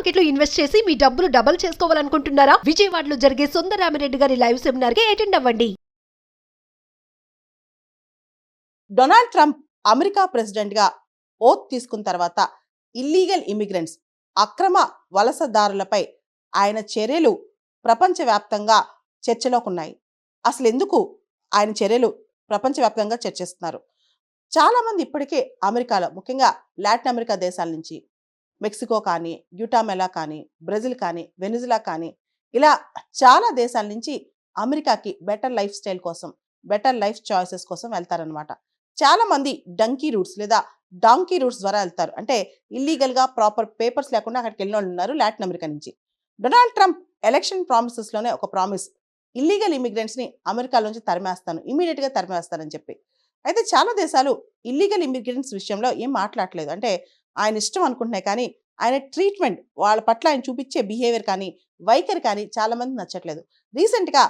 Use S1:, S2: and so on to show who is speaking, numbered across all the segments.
S1: Market లో invest చేసి మీ డబ్బులు డబుల్ చేసుకోవాలనుకుంటున్నారా? విజయవాడలో జరిగే సుందరరామిరెడ్డి గారి లైవ్ సెమినార్ కి అటెండ్ అవ్వండి.
S2: డొనాల్డ్ ట్రంప్ అమెరికా ప్రెసిడెంట్ గా ఓత్ తీసుకున్న తర్వాత ఇల్లీగల్ ఇమిగ్రెంట్స్ అక్రమ వలసదారులపై ఆయన చర్యలు ప్రపంచవ్యాప్తంగా చర్చలోకి ఉన్నాయి. అసలు ఎందుకు ఆయన చర్యలు ప్రపంచవ్యాప్తంగా చర్చిస్తున్నారు? చాలా మంది ఇప్పటికే అమెరికాలో, ముఖ్యంగా లాటిన్ అమెరికా దేశాల నుంచి, మెక్సికో కానీ, గ్యూటామెలా కానీ, బ్రెజిల్ కానీ, వెనిజులా కానీ, ఇలా చాలా దేశాల నుంచి అమెరికాకి బెటర్ లైఫ్ స్టైల్ కోసం, బెటర్ లైఫ్ చాయిసెస్ కోసం వెళ్తారనమాట. చాలా మంది డంకీ రూట్స్ లేదా డాంకీ రూట్స్ ద్వారా వెళ్తారు. అంటే ఇల్లీగల్గా ప్రాపర్ పేపర్స్ లేకుండా అక్కడికి వెళ్ళిన వాళ్ళు ఉన్నారు లాటిన్ అమెరికా నుంచి. డొనాల్డ్ ట్రంప్ ఎలక్షన్ ప్రామిసెస్లోనే ఒక ప్రామిస్, ఇల్లీగల్ ఇమిగ్రెంట్స్ని అమెరికాలోంచి తరిమేస్తాను, ఇమీడియట్గా తరిమేస్తానని చెప్పి. అయితే చాలా దేశాలు ఇల్లీగల్ ఇమిగ్రెంట్స్ విషయంలో ఏం మాట్లాడలేదు. అంటే ఆయన ఇష్టం అనుకుంటున్నాయి, కానీ ఆయన ట్రీట్మెంట్, వాళ్ళ పట్ల ఆయన చూపించే బిహేవియర్ కానీ, వైఖరి కానీ చాలా మంది నచ్చట్లేదు. రీసెంట్గా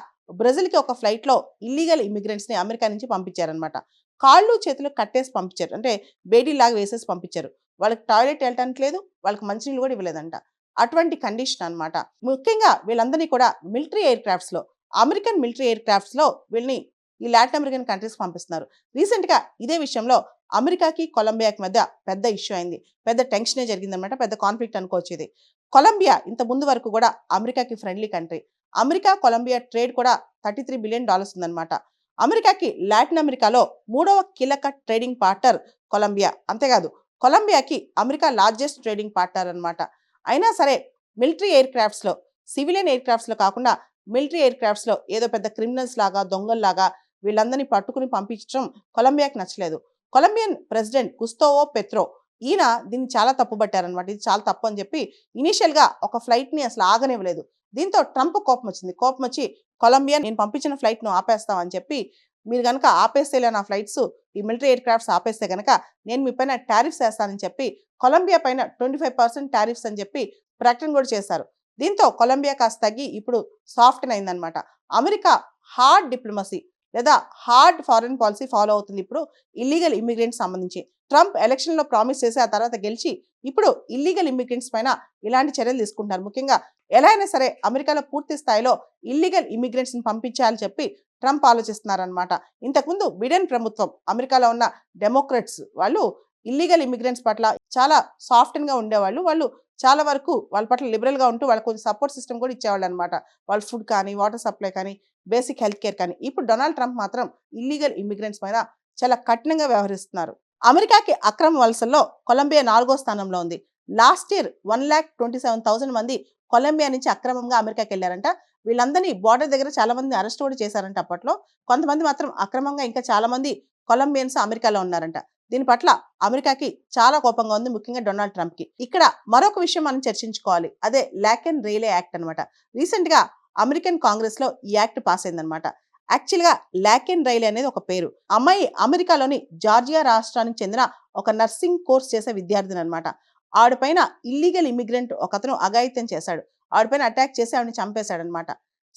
S2: బ్రెజిల్కి ఒక ఫ్లైట్లో ఇల్లీగల్ ఇమిగ్రెంట్స్ని అమెరికా నుంచి పంపించారనమాట. కాళ్ళు చేతులు కట్టేసి పంపించారు, అంటే బేడీలాగా వేసేసి పంపించారు. వాళ్ళకి టాయిలెట్ వెళ్ళటానికి లేదు, వాళ్ళకి మంచినీళ్ళు కూడా ఇవ్వలేదంట. అటువంటి కండిషన్ అనమాట. ముఖ్యంగా వీళ్ళందరినీ కూడా మిలిటరీ ఎయిర్ క్రాఫ్ట్స్లో, అమెరికన్ మిలిటరీ ఎయిర్ క్రాఫ్ట్స్లో వీళ్ళని ఈ లాటిన్ అమెరికన్ కంట్రీస్ పంపిస్తున్నారు. రీసెంట్గా ఇదే విషయంలో అమెరికాకి కొలంబియాకి మధ్య పెద్ద ఇష్యూ అయింది, పెద్ద టెన్షనే జరిగిందనమాట, పెద్ద కాన్ఫ్లిక్ట్ అనుకోవచ్చు ఇది. కొలంబియా ఇంత ముందు వరకు కూడా అమెరికాకి friendly country. America Colombia trade కూడా $33 బిలియన్ ఉందన్నమాట. అమెరికాకి లాటిన్ అమెరికాలో 3వ కీలక ట్రేడింగ్ పార్ట్నర్ కొలంబియా. అంతేకాదు, కొలంబియాకి అమెరికా లార్జెస్ట్ ట్రేడింగ్ పార్ట్నర్ అనమాట. అయినా సరే మిలిటరీ ఎయిర్ క్రాఫ్ట్స్లో, సివిలియన్ ఎయిర్ క్రాఫ్ట్స్లో కాకుండా మిలిటరీ ఎయిర్ క్రాఫ్ట్స్లో ఏదో పెద్ద క్రిమినల్స్ లాగా, దొంగల్లాగా వీళ్ళందరినీ పట్టుకుని పంపించడం కొలంబియాకి నచ్చలేదు. కొలంబియన్ ప్రెసిడెంట్ గుస్తావో పెట్రో, ఈయన దీన్ని చాలా తప్పుపట్టారనమాట. ఇది చాలా తప్పు అని చెప్పి ఇనీషియల్గా ఒక ఫ్లైట్ని అసలు ఆగనివ్వలేదు. దీంతో ట్రంప్ కోపం వచ్చింది. కోపం వచ్చి, కొలంబియా నేను పంపించిన ఫ్లైట్ను ఆపేస్తామని చెప్పి, మీరు కనుక ఆపేస్తేలే నా ఫ్లైట్స్, ఈ మిలిటరీ ఎయిర్ క్రాఫ్ట్స్ ఆపేస్తే కనుక నేను మీ పైన టారిఫ్స్ వేస్తానని చెప్పి కొలంబియా పైన 25% టారిఫ్స్ అని చెప్పి ప్రకటన కూడా చేశారు. దీంతో కొలంబియా కాస్త తగ్గి ఇప్పుడు సాఫ్ట్ అయిందనమాట. అమెరికా హార్డ్ డిప్లొమసీ లేదా హార్డ్ ఫారెన్ పాలసీ ఫాలో అవుతుంది ఇప్పుడు ఇల్లీగల్ ఇమిగ్రెంట్స్ సంబంధించి. ట్రంప్ ఎలక్షన్లో ప్రామిస్ చేసి ఆ తర్వాత గెలిచి ఇప్పుడు ఇల్లీగల్ ఇమిగ్రెంట్స్ పైన ఇలాంటి చర్యలు తీసుకుంటున్నారు. ముఖ్యంగా ఎలా అయినా సరే అమెరికాలో పూర్తి స్థాయిలో ఇల్లీగల్ ఇమిగ్రెంట్స్ని పంపించాలని చెప్పి ట్రంప్ ఆలోచిస్తున్నారనమాట. ఇంతకుముందు బిడెన్ ప్రభుత్వం, అమెరికాలో ఉన్న డెమోక్రట్స్ వాళ్ళు ఇల్లీగల్ ఇమిగ్రెంట్స్ పట్ల చాలా సాఫ్ట్గా ఉండేవాళ్ళు. వాళ్ళు చాలా వరకు వాళ్ళ పట్ల లిబరల్గా ఉంటూ వాళ్ళకి కొంచెం సపోర్ట్ సిస్టమ్ కూడా ఇచ్చేవాళ్ళు అనమాట. వాళ్ళ ఫుడ్ కానీ, వాటర్ సప్లై కానీ, బేసిక్ హెల్త్ కేర్ కానీ. ఇప్పుడు డొనాల్డ్ ట్రంప్ మాత్రం ఇల్లీగల్ ఇమిగ్రెంట్స్ పైన చాలా కఠినంగా వ్యవహరిస్తున్నారు. అమెరికాకి అక్రమ వలసల్లో కొలంబియా 4వ స్థానంలో ఉంది. లాస్ట్ ఇయర్ 1,27,000 మంది కొలంబియా నుంచి అక్రమంగా అమెరికాకి వెళ్ళారంట. వీళ్ళందరినీ బార్డర్ దగ్గర చాలా మంది అరెస్ట్ కూడా చేశారంట అప్పట్లో. కొంతమంది మాత్రం అక్రమంగా ఇంకా చాలా మంది కొలంబియన్స్ అమెరికాలో ఉన్నారంట. దీని పట్ల అమెరికాకి చాలా కోపంగా ఉంది, ముఖ్యంగా డొనాల్డ్ ట్రంప్కి. ఇక్కడ మరొక విషయం మనం చర్చించుకోవాలి, అదే లాక్ అండ్ రైలే యాక్ట్ అనమాట. రీసెంట్గా అమెరికన్ కాంగ్రెస్లో ఈ యాక్ట్ పాస్ అయిందనమాట. యాక్చువల్గా లాక్ అండ్ రైలే అనేది ఒక పేరు. అమ్మాయి అమెరికాలోని జార్జియా రాష్ట్రానికి చెందిన ఒక నర్సింగ్ కోర్స్ చేసే విద్యార్థిని అనమాట. ఆవిడపైన ఇల్లీగల్ ఇమిగ్రెంట్ ఒకతను అఘాయిత్యం చేశాడు. ఆవిడపైన అటాక్ చేసి ఆవిడని చంపేశాడనమాట.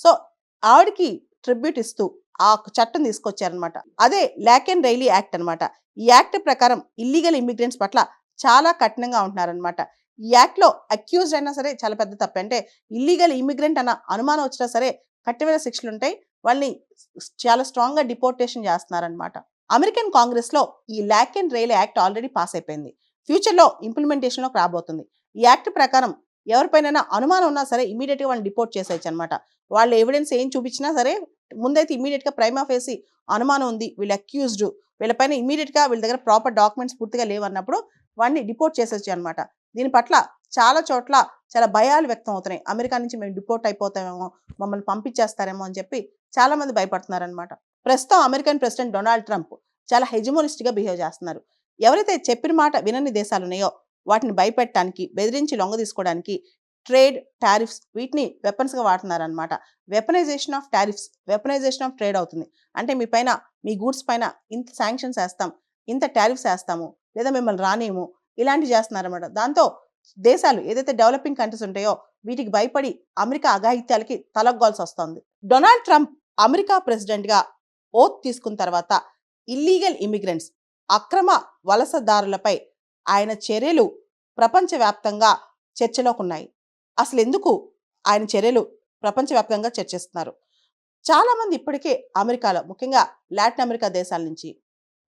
S2: సో ఆవిడకి ట్రిబ్యూట్ ఇస్తూ ఆ చట్టం తీసుకొచ్చారనమాట. అదే లాక్ అండ్ రైలీ యాక్ట్ అనమాట. ఈ యాక్ట్ ప్రకారం ఇల్లీగల్ ఇమిగ్రెంట్స్ పట్ల చాలా కఠినంగా ఉంటున్నారనమాట. ఈ యాక్ట్లో అక్యూజ్డ్ అయినా సరే చాలా పెద్ద తప్పే. అంటే ఇల్లీగల్ ఇమిగ్రెంట్ అన్న అనుమానం వచ్చినా సరే కఠినమైన శిక్షలు ఉంటాయి. వాళ్ళని చాలా స్ట్రాంగ్గా డిపోర్టేషన్ చేస్తున్నారనమాట. అమెరికన్ కాంగ్రెస్లో ఈ లాక్ అండ్ రైలే యాక్ట్ ఆల్రెడీ పాస్ అయిపోయింది. ఫ్యూచర్లో ఇంప్లిమెంటేషన్లోకి రాబోతుంది. ఈ యాక్ట్ ప్రకారం ఎవరిపైన అనుమానం ఉన్నా సరే ఇమీడియట్గా వాళ్ళని డిపోర్ట్ చేసేయచ్చు అనమాట. వాళ్ళ ఎవిడెన్స్ ఏం చూపించినా సరే ముందైతే ఇమీడియట్గా ప్రైమా ఫేసి అనుమానం ఉంది, వీళ్ళు అక్యూజ్డ్, వీళ్ళపైన ఇమీడియట్గా వీళ్ళ దగ్గర ప్రాపర్ డాక్యుమెంట్స్ పూర్తిగా లేవన్నప్పుడు వాడిని డిపోర్ట్ చేసేయచ్చు అనమాట. దీని పట్ల చాలా చోట్ల చాలా భయాలు వ్యక్తం అవుతున్నాయి. అమెరికా నుంచి మేము డిపోర్ట్ అయిపోతామేమో, మమ్మల్ని పంపించేస్తారేమో అని చెప్పి చాలా మంది భయపడుతున్నారనమాట. ప్రస్తుతం అమెరికన్ ప్రెసిడెంట్ డొనాల్డ్ ట్రంప్ చాలా హెజమోనిస్ట్గా బిహేవ్ చేస్తున్నారు. ఎవరైతే చెప్పిన మాట వినని దేశాలు ఉన్నాయో వాటిని భయపెట్టడానికి, బెదిరించి లొంగ తీసుకోవడానికి ట్రేడ్, టారిఫ్స్ వీటిని వెపన్స్గా వాడుతున్నారనమాట. Weaponisation of tariffs, weaponisation of trade అవుతుంది. అంటే మీ పైన, మీ గూడ్స్ పైన ఇంత శాంక్షన్స్ వేస్తాం, ఇంత టారిఫ్స్ వేస్తాము, లేదా మిమ్మల్ని రానేము, ఇలాంటివి చేస్తున్నారన్నమాట. దాంతో దేశాలు ఏదైతే డెవలపింగ్ కంట్రీస్ ఉంటాయో వీటికి భయపడి అమెరికా అఘాయిత్యాలకి తలొగ్గాల్సి వస్తుంది. డొనాల్డ్ ట్రంప్ అమెరికా ప్రెసిడెంట్గా ఓత్ తీసుకున్న తర్వాత ఇల్లీగల్ ఇమిగ్రెంట్స్, అక్రమ వలసదారులపై ఆయన చర్యలు ప్రపంచవ్యాప్తంగా చర్చలోకి ఉన్నాయి. అసలు ఎందుకు ఆయన చర్యలు ప్రపంచవ్యాప్తంగా చర్చిస్తున్నారు. చాలామంది ఇప్పటికే అమెరికాలో, ముఖ్యంగా లాటిన్ అమెరికా దేశాల నుంచి,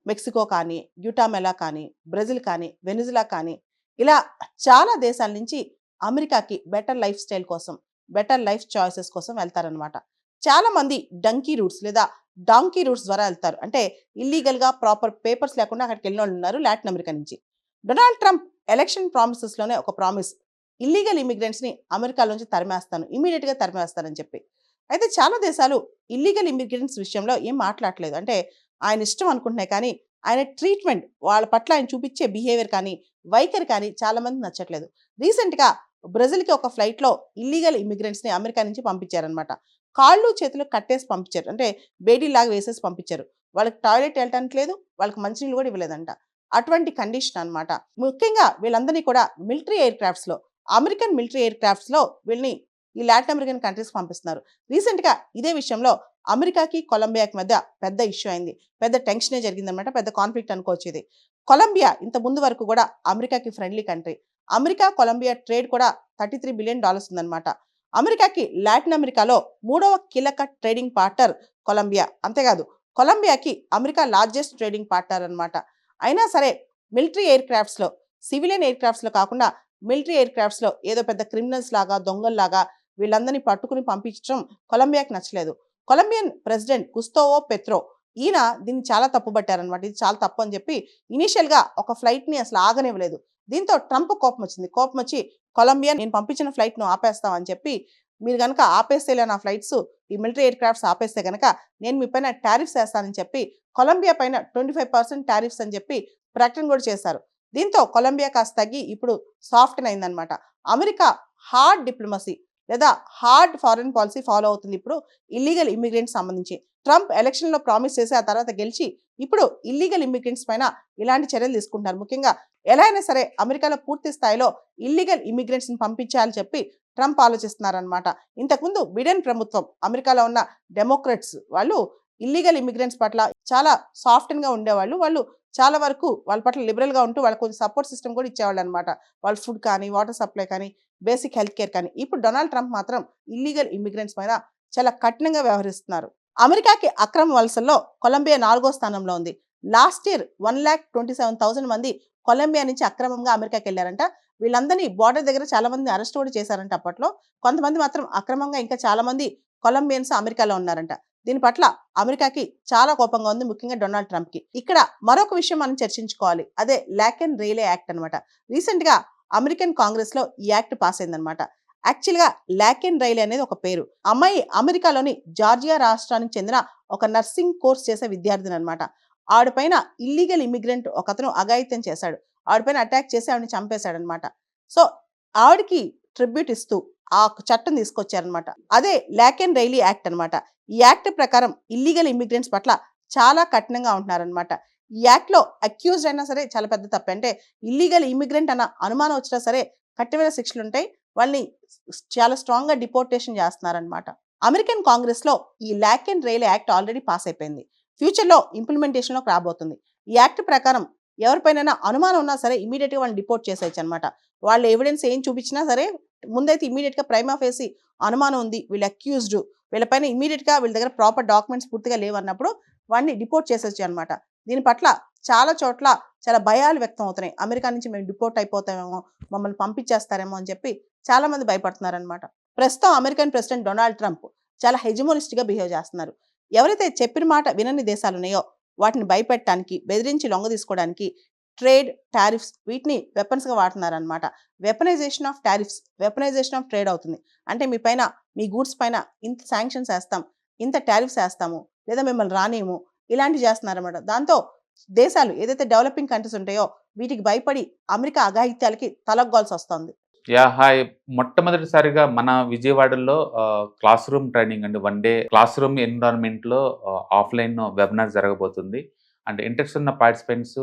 S2: మెక్సికో కానీ, గ్యూటామెలా కానీ, బ్రెజిల్ కానీ, వెనిజులా కానీ, ఇలా చాలా దేశాల నుంచి అమెరికాకి బెటర్ లైఫ్ స్టైల్ కోసం, బెటర్ లైఫ్ చాయిసెస్ కోసం వెళ్తారనమాట. చాలామంది డంకీ రూట్స్ లేదా డాంకీ రూట్స్ ద్వారా వెళ్తారు. అంటే ఇల్లీగల్గా ప్రాపర్ పేపర్స్ లేకుండా అక్కడికి వెళ్ళిన వాళ్ళు ఉన్నారు లాటిన్ అమెరికా నుంచి. డొనాల్డ్ ట్రంప్ ఎలక్షన్ ప్రామిసెస్లోనే ఒక ప్రామిస్, ఇల్లీగల్ ఇమిగ్రెంట్స్ని అమెరికాలోంచి తరిమేస్తాను, ఇమీడియట్గా తరిమేస్తానని చెప్పి. అయితే చాలా దేశాలు ఇల్లీగల్ ఇమిగ్రెంట్స్ విషయంలో ఏం మాట్లాడలేదు. అంటే ఆయన ఇష్టం అనుకుంటున్నాయి, కానీ ఆయన ట్రీట్మెంట్, వాళ్ళ పట్ల ఆయన చూపించే బిహేవియర్ కానీ, వైఖరి కానీ చాలామంది నచ్చట్లేదు. రీసెంట్గా బ్రెజిల్కి ఒక ఫ్లైట్లో ఇల్లీగల్ ఇమిగ్రెంట్స్ని అమెరికా నుంచి పంపించారనమాట. కాళ్ళు చేతులు కట్టేసి పంపించారు. అంటే బేడీలాగా వేసేసి పంపించారు. వాళ్ళకి టాయిలెట్ వెళ్ళటానికి లేదు, వాళ్ళకి మంచినీళ్ళు కూడా ఇవ్వలేదంట. అటువంటి కండిషన్ అనమాట. ముఖ్యంగా వీళ్ళందరినీ కూడా మిలిటరీ ఎయిర్ క్రాఫ్ట్స్లో, అమెరికన్ మిలిటరీ ఎయిర్ క్రాఫ్ట్స్లో వీళ్ళని ఈ లాటిన్ అమెరికన్ కంట్రీస్ పంపిస్తున్నారు. రీసెంట్గా ఇదే విషయంలో అమెరికాకి కొలంబియాకి మధ్య పెద్ద ఇష్యూ అయింది. పెద్ద టెన్షనే జరిగిందనమాట. పెద్ద కాన్ఫ్లిక్ట్ అనుకోవచ్చు ఇది. కొలంబియా ఇంత ముందు వరకు కూడా అమెరికాకి friendly country. America Colombia trade కూడా $33 బిలియన్ ఉందన్నమాట. అమెరికాకి లాటిన్ అమెరికాలో 3వ కీలక ట్రేడింగ్ పార్ట్నర్ కొలంబియా. అంతేకాదు, కొలంబియాకి అమెరికా లార్జెస్ట్ ట్రేడింగ్ పార్ట్నర్ అనమాట. అయినా సరే మిలిటరీ ఎయిర్ క్రాఫ్ట్స్లో, సివిలియన్ ఎయిర్ క్రాఫ్ట్స్లో కాకుండా మిలిటరీ ఎయిర్ క్రాఫ్ట్స్లో ఏదో పెద్ద క్రిమినల్స్ లాగా, దొంగల్లాగా వీళ్ళందరినీ పట్టుకుని పంపించడం కొలంబియాకి నచ్చలేదు. కొలంబియన్ ప్రెసిడెంట్ గుస్తోవో పెత్రో, ఈయన దీన్ని చాలా తప్పుపట్టారనమాట. ఇది చాలా తప్పు అని చెప్పి ఇనీషియల్గా ఒక ఫ్లైట్ని అసలు ఆగనివ్వలేదు. దీంతో ట్రంప్ కోపం వచ్చింది. కోపం వచ్చి, కొలంబియా నేను పంపించిన ఫ్లైట్ను ఆపేస్తామని చెప్పి, మీరు కనుక ఆపేస్తేలే నా ఫ్లైట్స్, ఈ మిలిటరీ ఎయిర్ క్రాఫ్ట్స్ ఆపేస్తే కనుక నేను మీ పైన టారిఫ్స్ వేస్తానని చెప్పి కొలంబియా పైన 25% టారిఫ్స్ అని చెప్పి ప్రకటన కూడా చేశారు. దీంతో కొలంబియా కాస్త తగ్గి ఇప్పుడు సాఫ్ట్ అయిందనమాట. అమెరికా హార్డ్ డిప్లొమసీ లేదా హార్డ్ ఫారెన్ పాలసీ ఫాలో అవుతుంది ఇప్పుడు ఇల్లీగల్ ఇమిగ్రెంట్స్ సంబంధించి. ట్రంప్ ఎలక్షన్లో ప్రామిస్ చేసి ఆ తర్వాత గెలిచి ఇప్పుడు ఇల్లీగల్ ఇమిగ్రెంట్స్ పైన ఇలాంటి చర్యలు తీసుకుంటున్నారు. ముఖ్యంగా ఎలా అయినా సరే అమెరికాలో పూర్తి స్థాయిలో ఇల్లీగల్ ఇమిగ్రెంట్స్ని పంపించాలని చెప్పి ట్రంప్ ఆలోచిస్తున్నారనమాట. ఇంతకుముందు బిడెన్ ప్రభుత్వం, అమెరికాలో ఉన్న డెమోక్రట్స్ వాళ్ళు ఇల్లీగల్ ఇమిగ్రెంట్స్ పట్ల చాలా సాఫ్ట్గా ఉండేవాళ్ళు. వాళ్ళు చాలా వరకు వాళ్ళ పట్ల లిబరల్గా ఉంటూ వాళ్ళకి కొంచెం సపోర్ట్ సిస్టమ్ కూడా ఇచ్చేవాళ్ళు అనమాట. వాళ్ళ ఫుడ్ కానీ, వాటర్ సప్లై కానీ, బేసిక్ హెల్త్ కేర్ కానీ. ఇప్పుడు డొనాల్డ్ ట్రంప్ మాత్రం ఇల్లీగల్ ఇమిగ్రెంట్స్ పైన చాలా కఠినంగా వ్యవహరిస్తున్నారు. అమెరికాకి అక్రమ వలసల్లో కొలంబియా 4వ స్థానంలో ఉంది. లాస్ట్ ఇయర్ 1,27,000 మంది కొలంబియా నుంచి అక్రమంగా అమెరికాకి వెళ్ళారంట. వీళ్ళందరినీ బార్డర్ దగ్గర చాలా మంది అరెస్ట్ కూడా చేశారంట అప్పట్లో. కొంతమంది మాత్రం అక్రమంగా ఇంకా చాలా మంది కొలంబియన్స్ అమెరికాలో ఉన్నారంట. దీని పట్ల అమెరికాకి చాలా కోపంగా ఉంది, ముఖ్యంగా డొనాల్డ్ ట్రంప్కి. ఇక్కడ మరొక విషయం మనం చర్చించుకోవాలి. అదే లాక్ అండ్ రేలే యాక్ట్ అనమాట. రీసెంట్గా అమెరికన్ కాంగ్రెస్లో ఈ యాక్ట్ పాస్ అయిందనమాట. యాక్చువల్గా లాక్ అండ్ రైలే అనేది ఒక పేరు. అమ్మాయి అమెరికాలోని జార్జియా రాష్ట్రానికి చెందిన ఒక నర్సింగ్ కోర్స్ చేసే విద్యార్థిని అనమాట. ఆవిడపైన ఇల్లీగల్ ఇమిగ్రెంట్ ఒకతను అఘాయిత్యం చేశాడు. ఆవిడపైన అటాక్ చేసి ఆవిడని చంపేశాడనమాట. సో ఆవిడకి ట్రిబ్యూట్ ఇస్తూ ఆ చట్టం తీసుకొచ్చారనమాట. అదే లాక్ అండ్ రైలీ యాక్ట్ అనమాట. ఈ యాక్ట్ ప్రకారం ఇల్లీగల్ ఇమిగ్రెంట్స్ పట్ల చాలా కఠినంగా ఉంటున్నారనమాట. ఈ యాక్ట్లో అక్యూజ్డ్ అయినా సరే చాలా పెద్ద తప్పే. అంటే ఇల్లీగల్ ఇమిగ్రెంట్ అన్న అనుమానం వచ్చినా సరే కఠినమైన శిక్షలు ఉంటాయి. వాళ్ళని చాలా స్ట్రాంగ్గా డిపోర్టేషన్ చేస్తున్నారనమాట. అమెరికన్ కాంగ్రెస్లో ఈ లాక్ అండ్ రైలే యాక్ట్ ఆల్రెడీ పాస్ అయిపోయింది. ఫ్యూచర్లో ఇంప్లిమెంటేషన్లోకి రాబోతుంది. ఈ యాక్ట్ ప్రకారం ఎవరిపైన అనుమానం ఉన్నా సరే ఇమీడియట్గా వాళ్ళని డిపోర్ట్ చేసేయచ్చు అనమాట. వాళ్ళ ఎవిడెన్స్ ఏం చూపించినా సరే ముందైతే ఇమీడియట్గా ప్రైమా ఫేసి అనుమానం ఉంది, వీళ్ళు అక్యూజ్డ్, వీళ్ళపైన ఇమీడియట్గా వీళ్ళ దగ్గర ప్రాపర్ డాక్యుమెంట్స్ పూర్తిగా లేవన్నప్పుడు వాడిని డిపోర్ట్ చేసేయచ్చు అనమాట. దీని పట్ల చాలా చోట్ల చాలా భయాలు వ్యక్తం అవుతున్నాయి. అమెరికా నుంచి మేము డిపోర్ట్ అయిపోతామేమో, మమ్మల్ని పంపించేస్తారేమో అని చెప్పి చాలా మంది భయపడుతున్నారనమాట. ప్రస్తుతం అమెరికన్ ప్రెసిడెంట్ డొనాల్డ్ ట్రంప్ చాలా హెజమోనిస్ట్గా బిహేవ్ చేస్తున్నారు. ఎవరైతే చెప్పిన మాట వినని దేశాలు ఉన్నాయో వాటిని భయపెట్టడానికి, బెదిరించి లొంగ తీసుకోవడానికి ట్రేడ్, టారిఫ్స్ వీటిని వెపన్స్గా వాడుతున్నారనమాట. Weaponisation of tariffs, weaponisation of trade అవుతుంది. అంటే మీ పైన, మీ గూడ్స్ పైన ఇంత శాంక్షన్స్ వేస్తాం, ఇంత టారిఫ్స్ వేస్తాము, లేదా మిమ్మల్ని రానేము, ఇలాంటివి చేస్తున్నారన్నమాట. దాంతో దేశాలు ఏదైతే డెవలపింగ్ కంట్రీస్ ఉంటాయో వీటికి భయపడి అమెరికా అఘాయిత్యాలకి తలొగ్గాల్సి వస్తుంది.
S3: హాయ్. మొట్టమొదటిసారిగా మన విజయవాడలో క్లాస్ రూమ్ ట్రైనింగ్ అండి, 1 డే క్లాస్ రూమ్ ఎన్విరాన్మెంట్లో ఆఫ్లైన్ వెబినార్ జరగబోతుంది. అంటే ఇంట్రెస్ట్ ఉన్న పార్టిసిపెంట్స్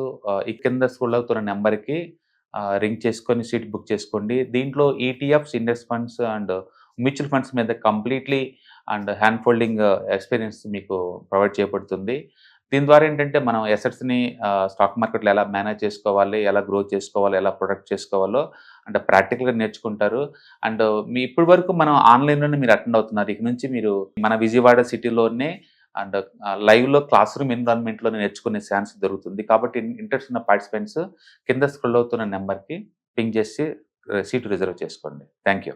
S3: ఈ కింద స్కూల్ అవుతున్న నెంబర్కి రింగ్ చేసుకొని సీట్ బుక్ చేసుకోండి. దీంట్లో ఈటీఎఫ్స్, index funds and mutual funds మీద completely and hand holding experience మీకు ప్రొవైడ్ చేయబడుతుంది. దీని ద్వారా ఏంటంటే మనం ఎసెట్స్ని స్టాక్ మార్కెట్లో ఎలా మేనేజ్ చేసుకోవాలి, ఎలా గ్రో చేసుకోవాలి, ఎలా ప్రొటెక్ట్ చేసుకోవాలో అంటే ప్రాక్టికల్గా నేర్చుకుంటారు. అండ్ మీ ఇప్పటి వరకు మనం ఆన్లైన్లోనే మీరు అటెండ్ అవుతున్నారు. ఇక నుంచి మీరు మన విజయవాడ సిటీలోనే అండ్ లైవ్లో క్లాస్ రూమ్ ఎన్విరాన్మెంట్లోనే నేర్చుకునే ఛాన్స్ దొరుకుతుంది. కాబట్టి ఇంట్రెస్ట్ ఉన్న పార్టిసిపెంట్స్ కింద స్క్రోల్ అవుతున్న నెంబర్కి పింగ్ చేసి సీటు రిజర్వ్ చేసుకోండి. Thank you.